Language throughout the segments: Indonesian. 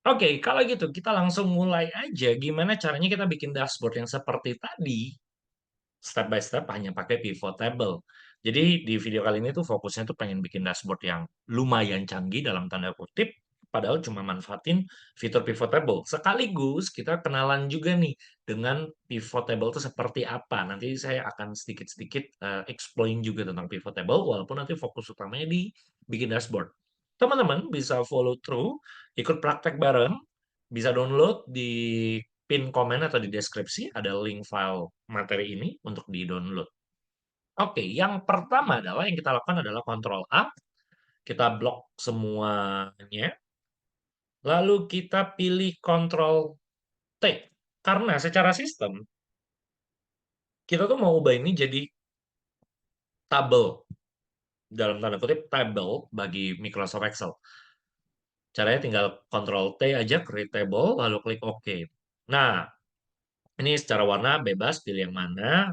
Oke, kalau gitu kita langsung mulai aja gimana caranya kita bikin dashboard yang seperti tadi, step by step hanya pakai pivot table. Jadi di video kali ini tuh fokusnya tuh pengen bikin dashboard yang lumayan canggih dalam tanda kutip, padahal cuma manfaatin fitur pivot table. Sekaligus kita kenalan juga nih dengan pivot table itu seperti apa. Nanti saya akan sedikit-sedikit explain juga tentang pivot table, walaupun nanti fokus utamanya di bikin dashboard. Teman-teman bisa follow through, ikut praktek bareng, bisa download di pin komen atau di deskripsi ada link file materi ini untuk di-download. Oke, yang pertama adalah yang kita lakukan adalah Ctrl A, kita blok semuanya, lalu kita pilih Ctrl T. Karena secara sistem, kita tuh mau ubah ini jadi tabel, dalam tanda kutip tabel bagi Microsoft Excel. Caranya tinggal Ctrl T aja, create table, lalu klik OK. Nah, ini secara warna bebas, pilih yang mana.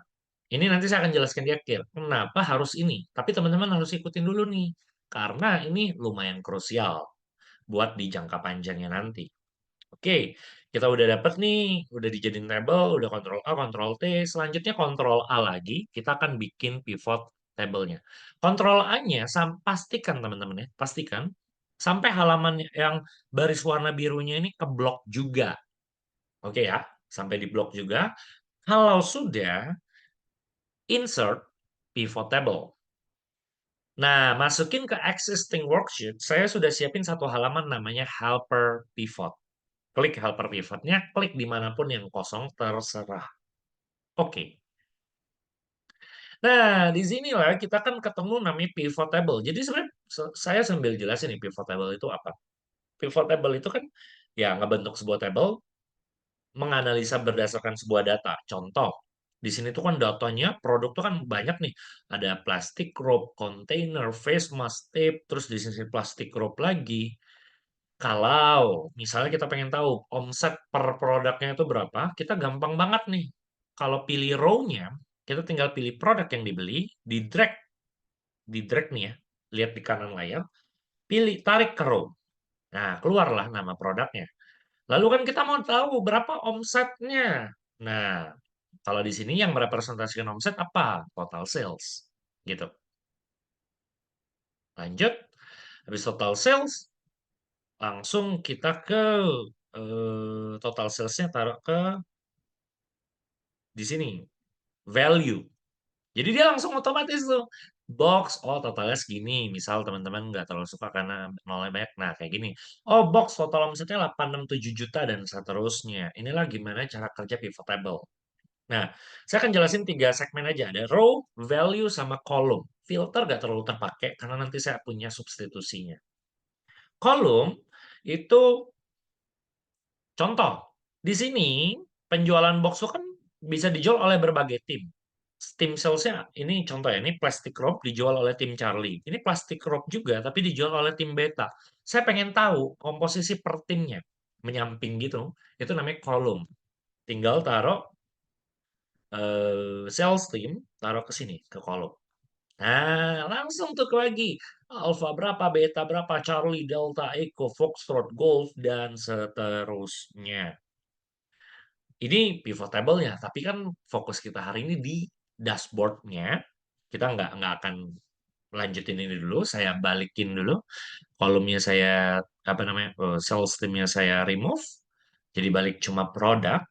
Ini nanti saya akan jelaskan di akhir. Kenapa harus ini? Tapi teman-teman harus ikutin dulu nih. Karena ini lumayan krusial buat di jangka panjangnya nanti. Oke, kita udah dapet nih, udah dijadiin table, udah Ctrl A, Ctrl T. Selanjutnya Ctrl A lagi, kita akan bikin pivot table-nya. Ctrl A-nya, pastikan teman-teman ya, pastikan sampai halaman yang baris warna birunya ini keblok juga. Oke ya, sampai di blok juga. Kalau sudah, insert pivot table. Nah, masukin ke existing worksheet, saya sudah siapin satu halaman namanya helper pivot. Klik helper pivotnya, klik dimanapun yang kosong, terserah. Oke. Nah, di sinilah kita kan ketemu namanya pivot table. Jadi sebenarnya saya sambil jelasin nih pivot table itu apa. Pivot table itu kan ya ngebentuk sebuah table, menganalisa berdasarkan sebuah data. Contoh, di sini tuh kan datanya produk tuh kan banyak nih. Ada plastik rope, container, face mask, tape, terus di sini plastik rope lagi. Kalau misalnya kita pengen tahu omset per produknya itu berapa, kita gampang banget nih. Kalau pilih row-nya, kita tinggal pilih produk yang dibeli, di drag nih ya, lihat di kanan layar, pilih tarik ke row. Nah, keluarlah nama produknya. Lalu kan kita mau tahu berapa omsetnya. Nah, kalau di sini yang merepresentasikan omset apa? Total sales. Gitu. Lanjut. Habis total sales, langsung kita ke total sales-nya taruh ke di sini. Value. Jadi dia langsung otomatis tuh. Box, oh totalnya segini. Misal teman-teman nggak terlalu suka karena nolnya banyak. Nah, kayak gini. Oh, box total omsetnya 867 juta dan seterusnya. Inilah gimana cara kerja pivot table. Nah, saya akan jelasin 3 segmen aja. Ada row, value, sama column. Filter nggak terlalu terpakai karena nanti saya punya substitusinya. Column itu contoh. Di sini penjualan box itu kan bisa dijual oleh berbagai tim. Tim salesnya ini contoh ya, ini plastic rope dijual oleh tim Charlie. Ini plastic rope juga, tapi dijual oleh tim Beta. Saya pengen tahu komposisi per timnya, menyamping gitu. Itu namanya column. Tinggal taruh sales team, taruh ke sini, ke kolom. Nah, langsung tuh lagi. Alpha berapa, beta berapa, Charlie, Delta, Echo, Foxtrot, Golf, dan seterusnya. Ini pivot table-nya, tapi kan fokus kita hari ini di dashboard-nya. Kita nggak akan lanjutin ini dulu, saya balikin dulu. Kolomnya saya, apa namanya, sales team-nya saya remove. Jadi balik cuma produk.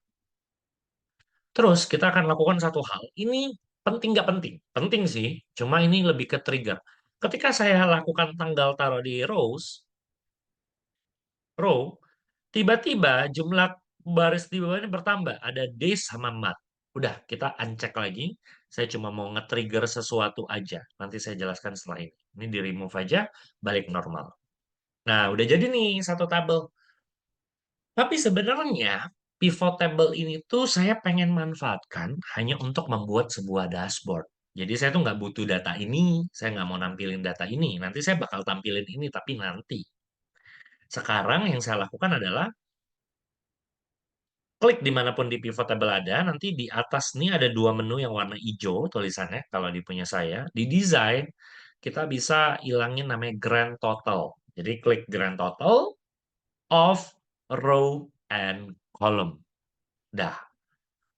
Terus kita akan lakukan satu hal. Ini penting nggak penting? Penting sih, cuma ini lebih ke trigger. Ketika saya lakukan tanggal taruh di row, tiba-tiba jumlah baris di bawah ini bertambah. Ada days sama month. Udah, kita uncheck lagi. Saya cuma mau nge-trigger sesuatu aja. Nanti saya jelaskan setelah ini. Ini di remove aja, balik normal. Nah, udah jadi nih satu tabel. Tapi sebenarnya pivot table ini tuh saya pengen manfaatkan hanya untuk membuat sebuah dashboard. Jadi saya tuh nggak butuh data ini, saya nggak mau nampilin data ini. Nanti saya bakal tampilin ini, tapi nanti. Sekarang yang saya lakukan adalah klik dimanapun di pivot table ada, nanti di atas nih ada 2 menu yang warna hijau tulisannya, kalau di punya saya. Di design, kita bisa hilangin namanya grand total. Jadi klik grand total, off, row and column. Dah,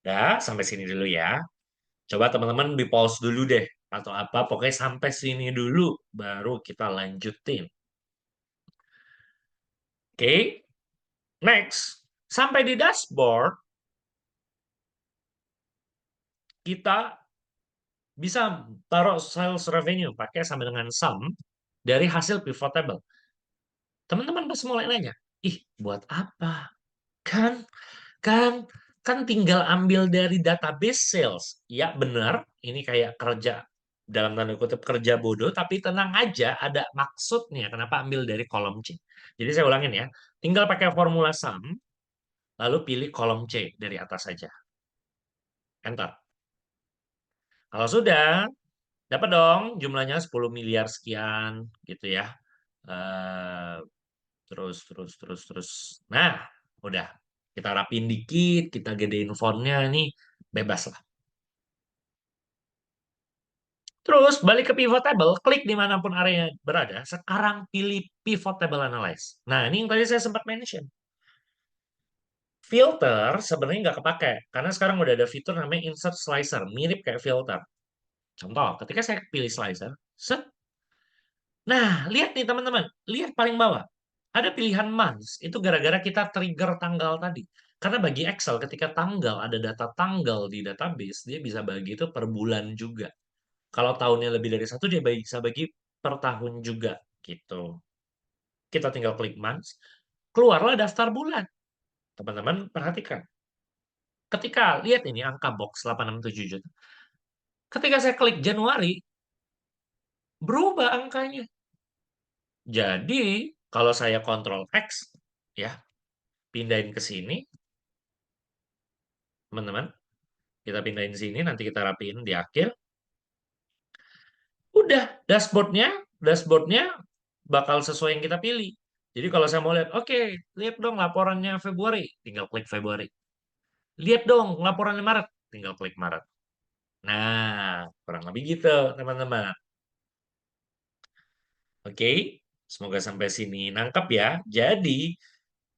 dah sampai sini dulu ya. Coba teman-teman di pause dulu deh atau apa, pokoknya sampai sini dulu baru kita lanjutin. Oke, next. Sampai di dashboard, kita bisa taruh sales revenue pakai sampai dengan sum dari hasil pivot table. Teman-teman pasti mulai nanya, ih buat apa? Kan, kan, kan tinggal ambil dari database sales. Ya benar, ini kayak kerja dalam tanda kutip kerja bodoh, tapi tenang aja ada maksudnya kenapa ambil dari kolom C. Jadi saya ulangin ya, tinggal pakai formula sum, lalu pilih kolom C dari atas saja. Enter. Kalau sudah, dapat dong jumlahnya 10 miliar sekian gitu ya. Eh, terus. Nah, udah. Kita rapin dikit, kita gedein fontnya nih, bebas lah. Terus balik ke pivot table, klik dimanapun area berada. Sekarang pilih pivot table analyze. Nah, ini yang tadi saya sempat mention. Filter sebenarnya nggak kepake, karena sekarang udah ada fitur namanya insert slicer, mirip kayak filter. Contoh, ketika saya pilih slicer, set. Nah, lihat nih teman-teman, lihat paling bawah. Ada pilihan months, itu gara-gara kita trigger tanggal tadi. Karena bagi Excel, ketika tanggal, ada data tanggal di database, dia bisa bagi itu per bulan juga. Kalau tahunnya lebih dari satu, dia bisa bagi per tahun juga. Gitu. Kita tinggal klik months, keluarlah daftar bulan. Teman-teman perhatikan. Ketika lihat ini angka box 867 juta. Ketika saya klik Januari, berubah angkanya. Jadi, kalau saya kontrol X, ya, pindahin ke sini, teman-teman. Kita pindahin sini, nanti kita rapiin di akhir. Udah, dashboardnya bakal sesuai yang kita pilih. Jadi kalau saya mau lihat, oke, lihat dong laporannya Februari, tinggal klik Februari. Lihat dong laporannya Maret, tinggal klik Maret. Nah, kurang lebih gitu, teman-teman. Oke, semoga sampai sini nangkep ya. Jadi,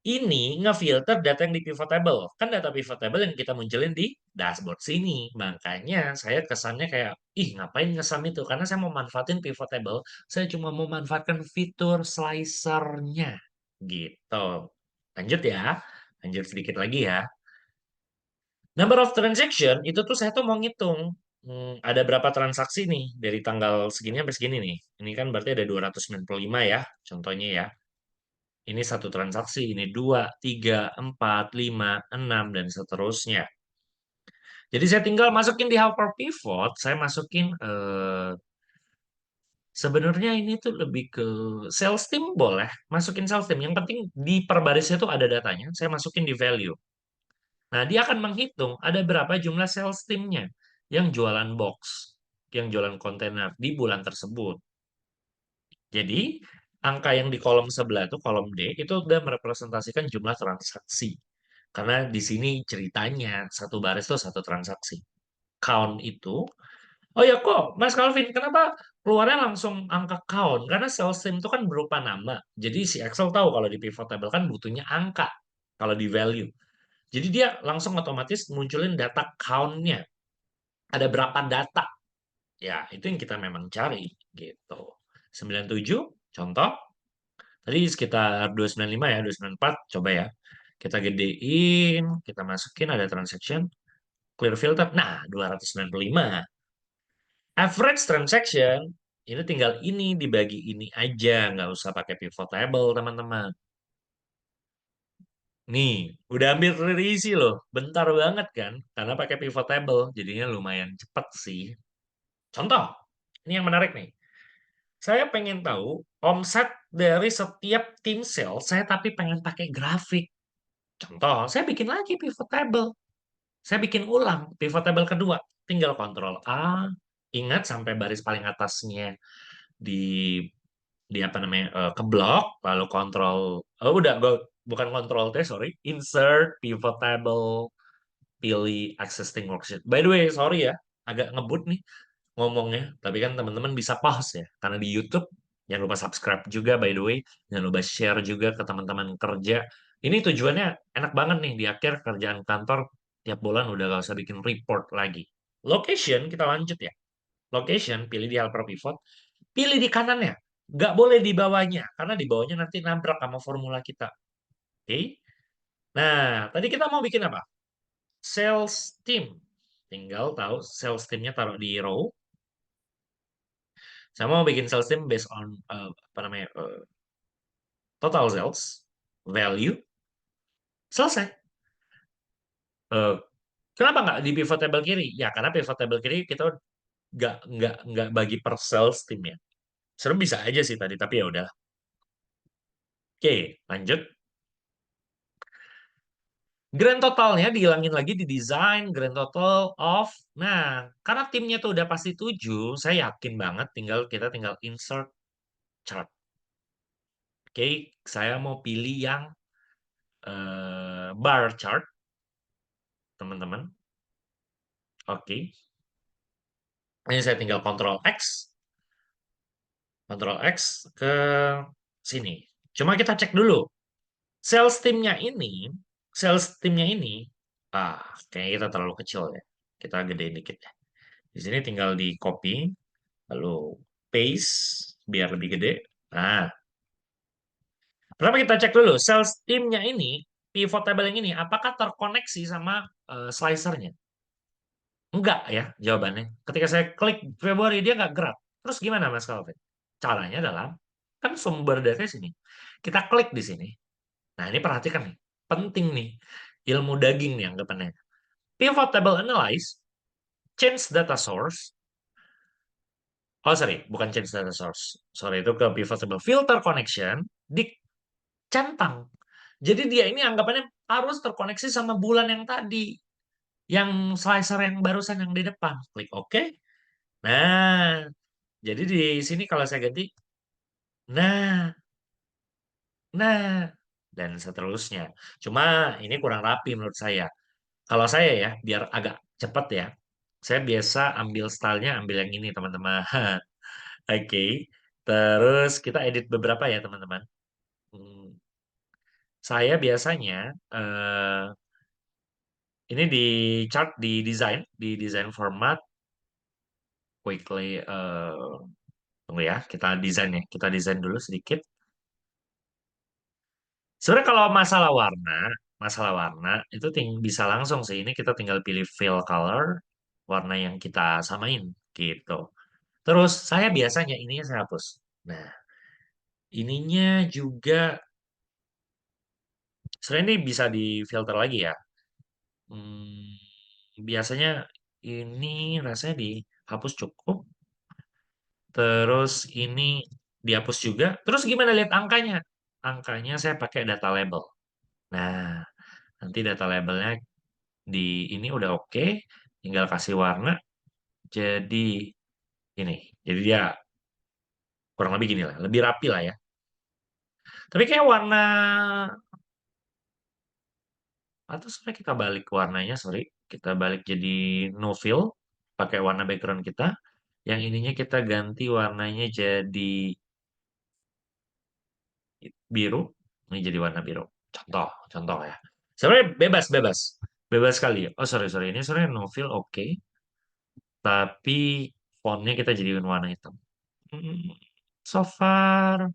ini ngefilter data yang di pivot table. Kan data pivot table yang kita munculin di dashboard sini. Makanya saya kesannya kayak, ih ngapain ngesam itu? Karena saya mau manfaatin pivot table, saya cuma mau manfaatkan fitur slicernya. Gitu. Lanjut ya. Lanjut sedikit lagi ya. Number of transaction, itu tuh saya tuh mau ngitung. Ada berapa transaksi nih dari tanggal segini sampai segini nih. Ini kan berarti ada 295 ya, contohnya ya. Ini satu transaksi, ini dua, tiga, empat, lima, enam, dan seterusnya. Jadi saya tinggal masukin di helper pivot, saya masukin sebenarnya ini tuh lebih ke sales team boleh, masukin sales team. Yang penting di per barisnya tuh ada datanya, saya masukin di value. Nah, dia akan menghitung ada berapa jumlah sales team-nya yang jualan box, yang jualan kontainer di bulan tersebut. Jadi, angka yang di kolom sebelah itu, kolom D, itu udah merepresentasikan jumlah transaksi. Karena di sini ceritanya, satu baris itu satu transaksi. Count itu, oh ya kok, Mas Calvin, kenapa keluarnya langsung angka count? Karena sales team itu kan berupa nama. Jadi si Excel tahu kalau di pivot table kan butuhnya angka, kalau di value. Jadi dia langsung otomatis munculin data count-nya. Ada berapa data? Ya, itu yang kita memang cari gitu. 97 contoh. Tadi sekitar 295 ya, 294 coba ya. Kita gedein, kita masukin ada transaction, clear filter. Nah, 295. Average transaction ini tinggal ini dibagi ini aja, nggak usah pakai pivot table, teman-teman. Nih, udah hampir terisi loh. Bentar banget kan? Karena pakai pivot table, jadinya lumayan cepet sih. Contoh, ini yang menarik nih. Saya pengen tahu omset dari setiap tim sales, saya tapi pengen pakai grafik. Contoh, saya bikin lagi pivot table. Saya bikin ulang pivot table kedua. Tinggal kontrol A, ingat sampai baris paling atasnya di apa namanya ke blok, lalu kontrol, oh udah, bukan kontrol T, sorry, insert pivot table, pilih existing worksheet. By the way, sorry ya, agak ngebut nih ngomongnya, tapi kan teman-teman bisa pause ya, karena di YouTube jangan lupa subscribe juga by the way, jangan lupa share juga ke teman-teman kerja Ini tujuannya enak banget nih di akhir kerjaan kantor tiap bulan udah gak usah bikin report lagi. Location kita lanjut ya. Location pilih di helper pivot, pilih di kanannya. Nggak boleh di bawahnya karena di bawahnya nanti nabrak sama formula kita. Oke. Nah, tadi kita mau bikin apa? Sales team. Tinggal tahu sales teamnya taruh di row. Saya mau bikin sales team based on apa namanya total sales value. Selesai. Eh, Kenapa nggak di pivot table kiri? Ya karena pivot table kiri kita nggak bagi per sales team ya. Seru bisa aja sih tadi, tapi ya udah. Oke, lanjut. Grand totalnya dihilangin lagi di design grand total of. Nah, karena timnya tuh udah pasti 7, saya yakin banget kita tinggal insert chart. Oke, saya mau pilih yang bar chart, teman-teman. Oke, ini saya tinggal Ctrl X ke sini. Cuma kita cek dulu. Sales timnya ini, sales timnya ini, kayaknya kita terlalu kecil ya. Kita gedein dikit ya. Di sini tinggal di copy, lalu paste biar lebih gede. Nah, pertama kita cek dulu sales timnya ini, pivot table yang ini, apakah terkoneksi sama slicernya? Enggak ya jawabannya. Ketika saya klik Februari dia nggak gerak. Terus gimana Mas Calvin? Caranya adalah kan sumber data sini. Kita klik di sini. Nah ini perhatikan nih, penting nih ilmu daging nih anggapannya. Pivot table analyze, change data source. Oh sorry, bukan change data source. Sorry itu ke pivot table filter connection dicentang. Jadi dia ini anggapannya harus terkoneksi sama bulan yang tadi, yang slicer yang barusan yang di depan. Klik OK. Nah, jadi di sini kalau saya ganti, nah, nah, dan seterusnya. Cuma ini kurang rapi menurut saya. Kalau saya ya, biar agak cepat ya, saya biasa ambil stylenya, ambil yang ini teman-teman. Oke, terus kita edit beberapa ya teman-teman. Hmm, saya biasanya ini di chart di design format quickly. Tunggu ya, kita desain dulu sedikit. Sebenarnya kalau masalah warna itu bisa langsung sih. Ini kita tinggal pilih fill color, warna yang kita samain gitu. Terus saya biasanya ininya saya hapus. Nah, ininya juga sebenarnya ini bisa difilter lagi ya. Hmm, biasanya ini rasanya dihapus cukup. Terus ini dihapus juga. Terus gimana lihat angkanya? Angkanya saya pakai data label. Nah, nanti data labelnya di ini udah oke, tinggal kasih warna jadi ini. Jadi dia kurang lebih gini lah, lebih rapi lah ya. Tapi kayak warna atau sebenarnya kita balik warnanya, sorry, kita balik jadi no fill, pakai warna background kita. Yang ininya kita ganti warnanya jadi biru, ini jadi warna biru. Contoh, contoh ya. Sebenarnya bebas, bebas, bebas sekali. Oh sorry, sorry, ini sebenarnya no fill oke, tapi fontnya kita jadikan warna hitam. Hmm, so far.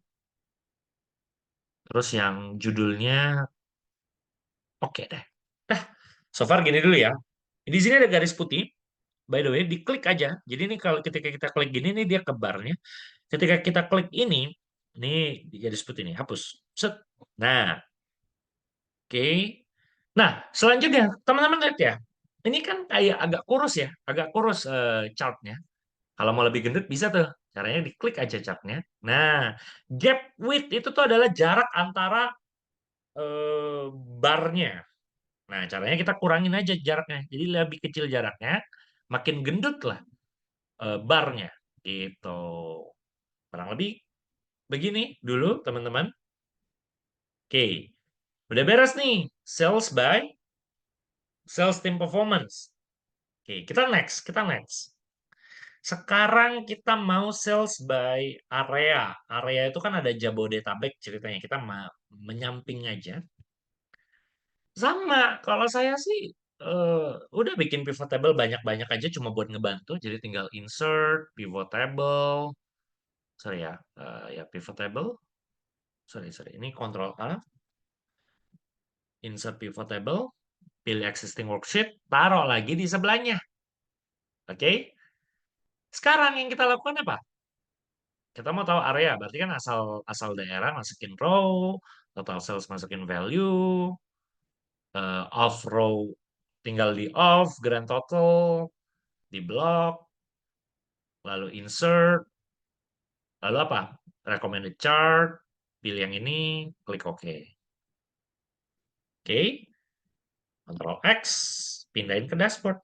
Terus yang judulnya oke deh. Nah, so far gini dulu ya. Di sini ada garis putih. By the way, diklik aja. Jadi ini kalau ketika kita klik gini, nih dia ke barnya. Ketika kita klik ini di garis putih ini, hapus. Set. Nah, oke. Nah, selanjutnya, teman-teman lihat ya. Ini kan kayak agak kurus ya. Agak kurus chartnya. Kalau mau lebih gendut bisa tuh. Caranya diklik aja chartnya. Nah, gap width itu tuh adalah jarak antara barnya. Nah, caranya kita kurangin aja jaraknya. Jadi lebih kecil jaraknya, makin gendut lah barnya. Gitu. Kurang lebih begini dulu, teman-teman. Oke. Udah beres nih. Sales team performance. Oke, kita next. Sekarang kita mau sales by area. Area itu kan ada Jabodetabek ceritanya. Kita menyamping aja. Sama, kalau saya sih udah bikin pivot table banyak-banyak aja cuma buat ngebantu. Jadi tinggal insert, pivot table, sorry ya, ya pivot table, sorry, ini Control A, insert pivot table, pilih existing worksheet, taruh lagi di sebelahnya. Oke? Sekarang yang kita lakukan apa? Kita mau tahu area, berarti kan asal asal daerah masukin row, total sales masukin value, off row tinggal di off, grand total, di block, lalu insert, lalu apa? Recommended chart, pilih yang ini, klik OK. Oke, Ctrl X, pindahin ke dashboard.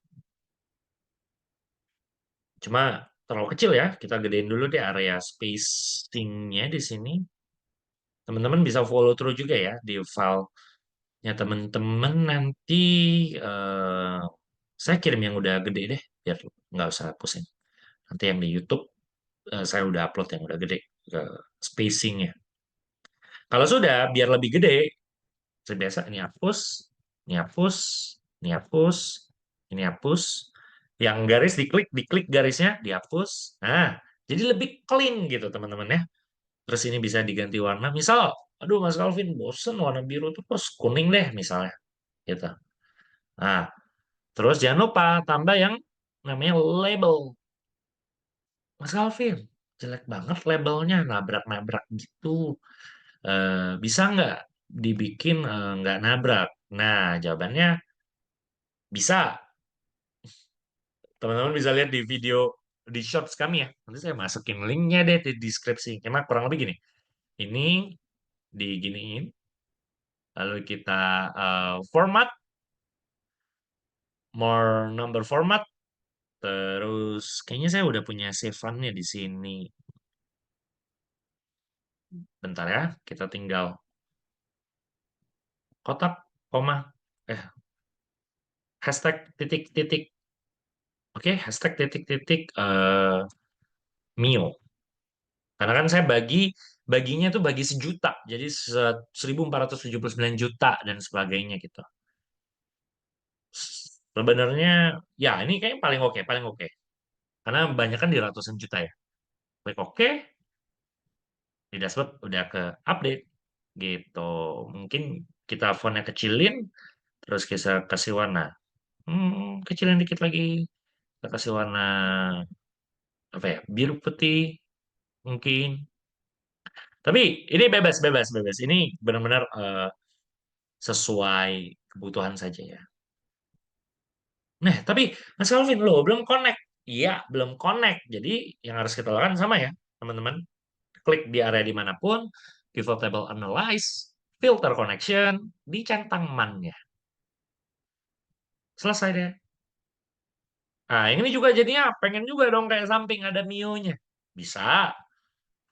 Cuma terlalu kecil ya, kita gedein dulu deh area spacing-nya di sini. Teman-teman bisa follow through juga ya di file-nya teman-teman nanti eh, saya kirim yang udah gede deh, biar nggak usah pusing. Nanti yang di YouTube saya udah upload yang udah gede ke spacing-nya. Kalau sudah, biar lebih gede, seperti biasa ini hapus, ini hapus, ini hapus, ini hapus. Yang garis diklik, diklik garisnya, dihapus. Nah, jadi lebih clean gitu teman-teman ya. Terus ini bisa diganti warna. Misal, aduh Mas Calvin bosen warna biru tuh terus kuning deh misalnya. Gitu. Nah, terus jangan lupa tambah yang namanya label. Mas Calvin, jelek banget labelnya, nabrak-nabrak gitu. Bisa nggak dibikin nggak nabrak? Nah, jawabannya bisa. Teman-teman bisa lihat di video di shorts kami ya. Nanti saya masukin linknya deh di deskripsi. Karena kurang lebih gini. Ini diginiin, lalu kita format, more number format, terus kayaknya saya udah punya save-nya di sini. Bentar ya, kita tinggal kotak, koma, eh, hashtag titik-titik. Oke, hashtag titik-titik Mio. Karena kan saya baginya tuh bagi sejuta, jadi 1.479 juta dan sebagainya gitu. Sebenarnya ya ini kayaknya paling oke, paling oke. Karena banyak kan di ratusan juta ya. Klik oke, di dashboard udah ke update gitu. Mungkin kita fontnya kecilin, terus kita kasih warna. Kecilin dikit lagi. Kita kasih warna apa ya? Biru putih mungkin. Tapi ini bebas, bebas, bebas. Ini benar-benar sesuai kebutuhan saja ya. Nah, tapi Mas Calvin lo belum connect. Iya, belum connect. Jadi yang harus kita lakukan sama ya, teman-teman. Klik di area dimanapun, pivot table analyze, filter connection, dicentang man-nya. Selesai deh. Nah, yang ini juga jadinya pengen juga dong kayak samping ada Mio-nya. Bisa.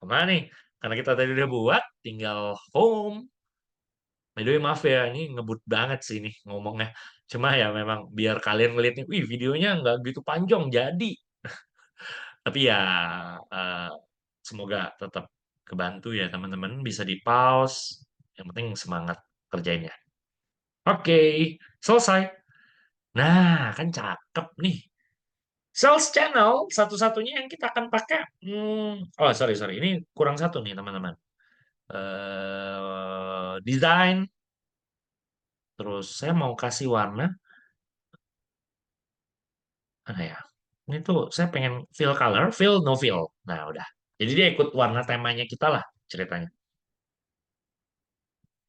Kemana nih? Karena kita tadi udah buat, tinggal home. By the way, maaf ya, ini ngebut banget sih nih ngomongnya. Cuma ya memang biar kalian ngeliat nih, wih videonya nggak gitu panjang, jadi. Tapi ya eh, semoga tetap kebantu ya teman-teman, bisa di pause. Yang penting semangat kerjainnya. Oke, selesai. Nah, kan cakep nih. Sales channel satu-satunya yang kita akan pakai. Oh, sorry. Ini kurang satu nih, teman-teman. Desain. Terus saya mau kasih warna. Mana ya? Ini tuh saya pengen fill color, fill no fill. Nah, udah. Jadi dia ikut warna temanya kita lah ceritanya.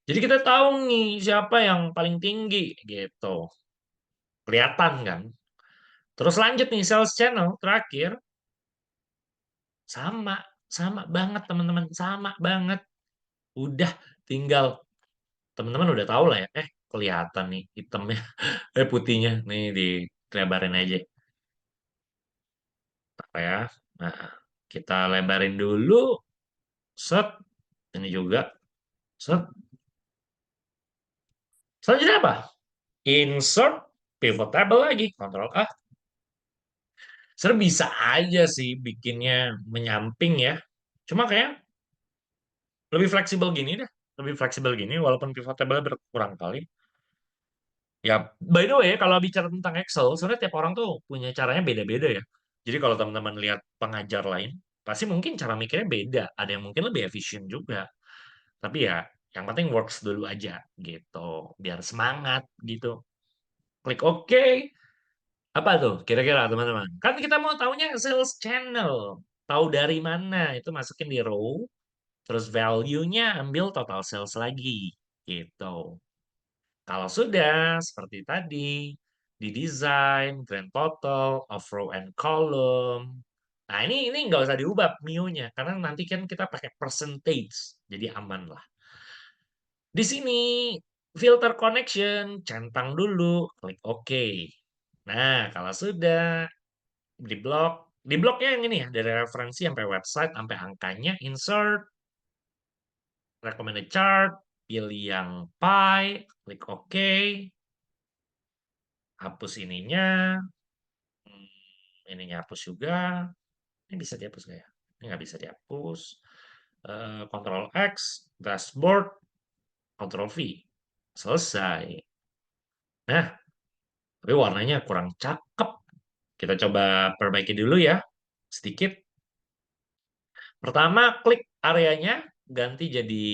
Jadi kita tahu nih siapa yang paling tinggi gitu. Kelihatan kan? Terus lanjut nih sales channel terakhir. Sama, sama banget teman-teman, sama banget. Udah tinggal teman-teman udah tahu lah ya. Kelihatan nih hitamnya, putihnya nih dilebarin aja apa ya. Nah, kita lebarin dulu. Set, ini juga. Set. Selanjutnya apa? Insert pivot table lagi, Ctrl A. Sebenarnya bisa aja sih bikinnya menyamping ya. Cuma kayak lebih fleksibel gini deh. Lebih fleksibel gini walaupun pivot table berkurang kali. Ya, by the way, kalau bicara tentang Excel, sebenarnya tiap orang tuh punya caranya beda-beda ya. Jadi kalau teman-teman lihat pengajar lain, pasti mungkin cara mikirnya beda. Ada yang mungkin lebih efisien juga. Tapi ya, yang penting works dulu aja gitu. Biar semangat gitu. Klik OK. Apa tuh kira-kira teman-teman? Kan kita mau taunya sales channel. Tahu dari mana? Itu masukin di row. Terus value-nya ambil total sales lagi. Gitu. Kalau sudah, seperti tadi, di desain, grand total, of row and column. Nah, ini nggak usah diubah mio-nya, karena nanti kan kita pakai percentage, jadi aman lah. Di sini, filter connection, centang dulu, klik OK. Nah, kalau sudah, di bloknya yang ini ya, dari referensi sampai website, sampai angkanya, insert, recommended chart, pilih yang pie, klik OK, hapus ininya, ininya hapus juga. Ini bisa dihapus nggak ya? Ini nggak bisa dihapus. Ctrl X, dashboard, Ctrl V. Selesai. Nah, tapi warnanya kurang cakep. Kita coba perbaiki dulu ya. Sedikit. Pertama, klik areanya, ganti jadi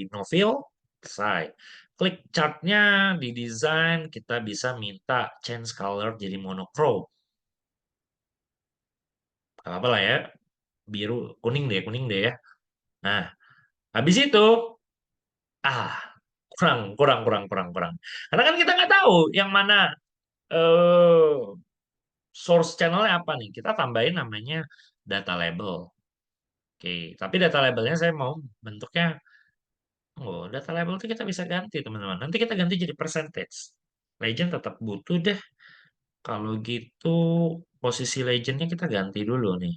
no fill. Selesai. Klik chartnya di desain, kita bisa minta change color jadi monochrome. Gak apa lah ya. Biru, kuning deh ya. Nah, habis itu, ah, kurang. Karena kan kita nggak tahu yang mana eh, source channelnya apa nih. Kita tambahin namanya data label. Oke, tapi data labelnya saya mau bentuknya, oh, data label itu kita bisa ganti teman-teman. Nanti kita ganti jadi percentage. Legend tetap butuh deh. Kalau gitu posisi legendnya kita ganti dulu nih.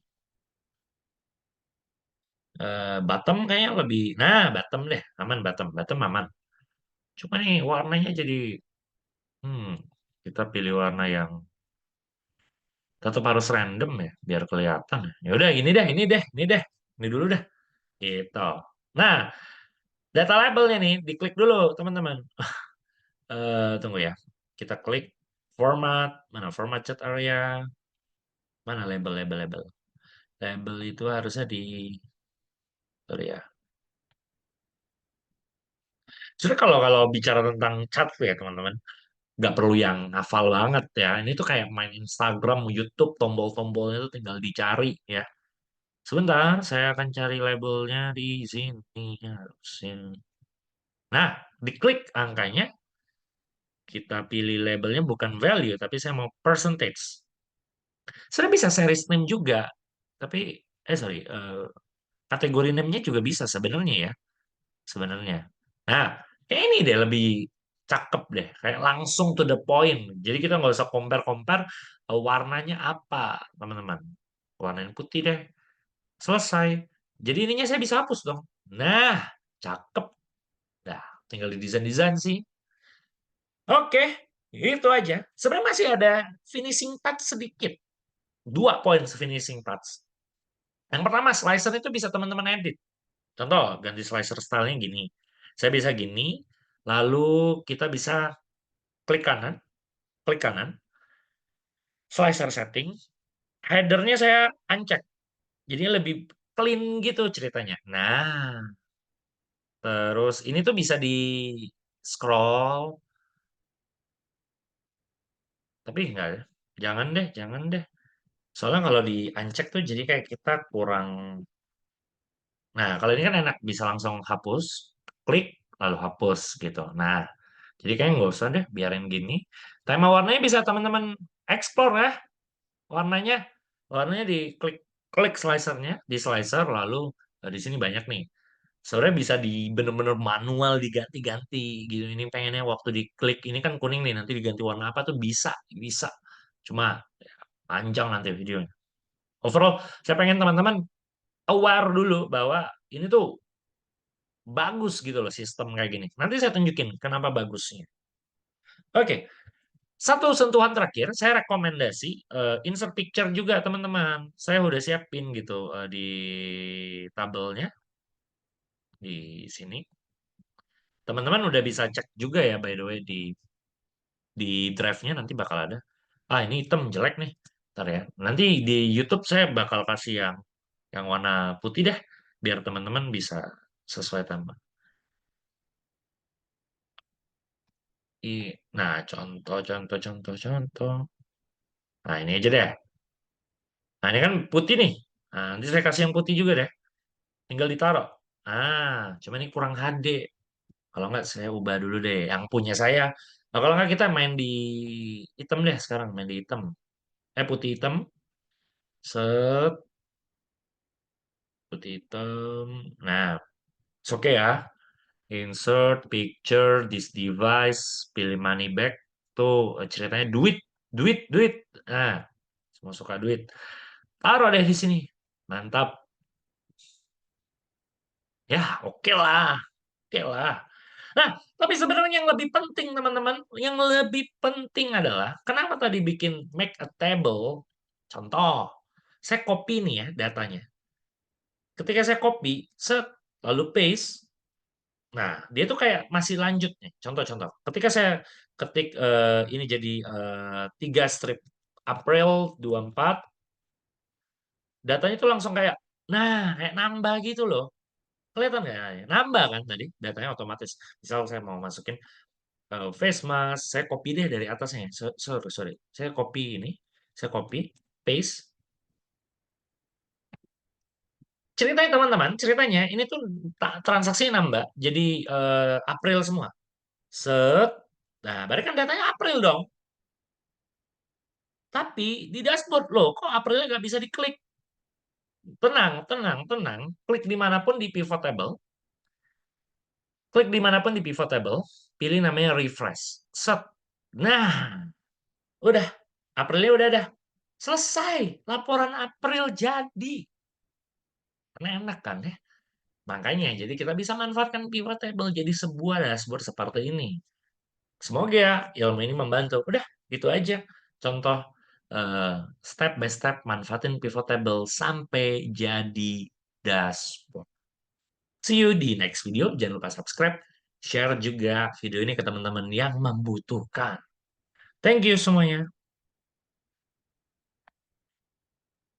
Bottom kayaknya lebih, nah bottom deh, aman bottom aman. Cuma nih warnanya jadi, hmm, kita pilih warna yang tetap harus random ya, biar kelihatan. Ya udah, ini dulu dah, gitu. Nah, data labelnya nih, diklik dulu teman-teman. Tunggu ya, kita klik format, mana format chat area, mana label. Label itu harusnya di, sorry ya. Sudah kalau bicara tentang chat tuh ya teman-teman, nggak perlu yang hafal banget ya. Ini tuh kayak main Instagram, YouTube, tombol-tombolnya tuh tinggal dicari ya. Sebentar, saya akan cari labelnya di sini. Harusnya. Nah, diklik angkanya, kita pilih labelnya bukan value, tapi saya mau percentage. Saya bisa series name juga, tapi, sorry, kategori name-nya juga bisa sebenarnya ya, sebenarnya. Nah, kayak ini deh lebih cakep deh, kayak langsung to the point. Jadi kita nggak usah compare-compare warnanya apa, teman-teman. Warnanya putih deh, selesai. Jadi ininya saya bisa hapus dong. Nah, cakep. Nah, tinggal di desain-desain sih. Oke, itu aja. Sebenarnya masih ada finishing touch sedikit. 2 poin finishing touch. Yang pertama, slicer itu bisa teman-teman edit. Contoh, ganti slicer stylenya gini. Saya bisa gini, lalu kita bisa klik kanan, slicer setting, headernya saya uncheck. Jadi lebih clean gitu ceritanya. Nah, terus ini tuh bisa di scroll, tapi enggak ya. Jangan deh. Soalnya kalau di uncheck tuh jadi kayak kita kurang. Nah, kalau ini kan enak, bisa langsung hapus, klik, lalu hapus gitu. Nah, jadi kayaknya nggak usah deh, biarin gini. Tema warnanya bisa teman-teman explore ya, warnanya. Warnanya di klik, klik slicernya, di slicer, lalu di sini banyak nih. Sebenarnya bisa di bener-bener manual diganti-ganti gitu. Ini pengennya waktu diklik, ini kan kuning nih, nanti diganti warna apa tuh bisa. Cuma ya, panjang nanti videonya. Overall, saya pengen teman-teman aware dulu bahwa ini tuh bagus gitu loh sistem kayak gini. Nanti saya tunjukin kenapa bagusnya. Oke, satu sentuhan terakhir, saya rekomendasi insert picture juga teman-teman. Saya udah siapin gitu di tabelnya di sini. Teman-teman udah bisa cek juga ya by the way di di drive-nya nanti bakal ada. Ah, ini hitam jelek nih. Ntar ya. Nanti di YouTube saya bakal kasih yang warna putih deh, biar teman-teman bisa sesuai tema. Nah, contoh. Nah, ini aja deh. Nah, ini kan putih nih. Nah, nanti saya kasih yang putih juga deh. Tinggal ditaruh. Cuman ini kurang HD. Kalau nggak saya ubah dulu deh yang punya saya. Nah, kalau nggak kita main di hitam deh sekarang, main di hitam. Putih hitam. Set, putih hitam. Nah, oke ya. Insert picture this device, pilih money back. Tuh ceritanya duit, duit. Nah, semua suka duit. Taruh deh di sini. Mantap. Ya, oke lah. Oke lah. Nah, tapi sebenarnya yang lebih penting, teman-teman, yang lebih penting adalah kenapa tadi bikin make a table? Contoh, saya copy nih ya datanya. Ketika saya copy, set, lalu paste. Nah, dia tuh kayak masih lanjut nih. Contoh-contoh. Ketika saya ketik ini jadi 3 strip April 24, datanya tuh langsung kayak, nah, kayak nambah gitu loh. Kelihatan nggak? Nambah kan tadi datanya otomatis. Misal saya mau masukin face mask, saya copy deh dari atasnya. Sorry. Saya copy ini, saya copy, paste. Ceritanya teman-teman, ceritanya ini tuh transaksi nambah, jadi April semua. Set. Nah, berarti kan datanya April dong. Tapi di dashboard loh, kok Aprilnya nggak bisa diklik? Tenang. Klik dimanapun di pivot table, klik dimanapun di pivot table, pilih namanya refresh. Set. Nah, udah. Aprilnya udah ada. Selesai. Laporan April jadi. Karena enak kan ya. Makanya, jadi kita bisa manfaatkan pivot table jadi sebuah dashboard seperti ini. Semoga ya ilmu ini membantu. Udah, gitu aja. Contoh step by step manfaatin pivot table sampai jadi dashboard. See you di next video. Jangan lupa subscribe, share juga video ini ke teman-teman yang membutuhkan. Thank you semuanya.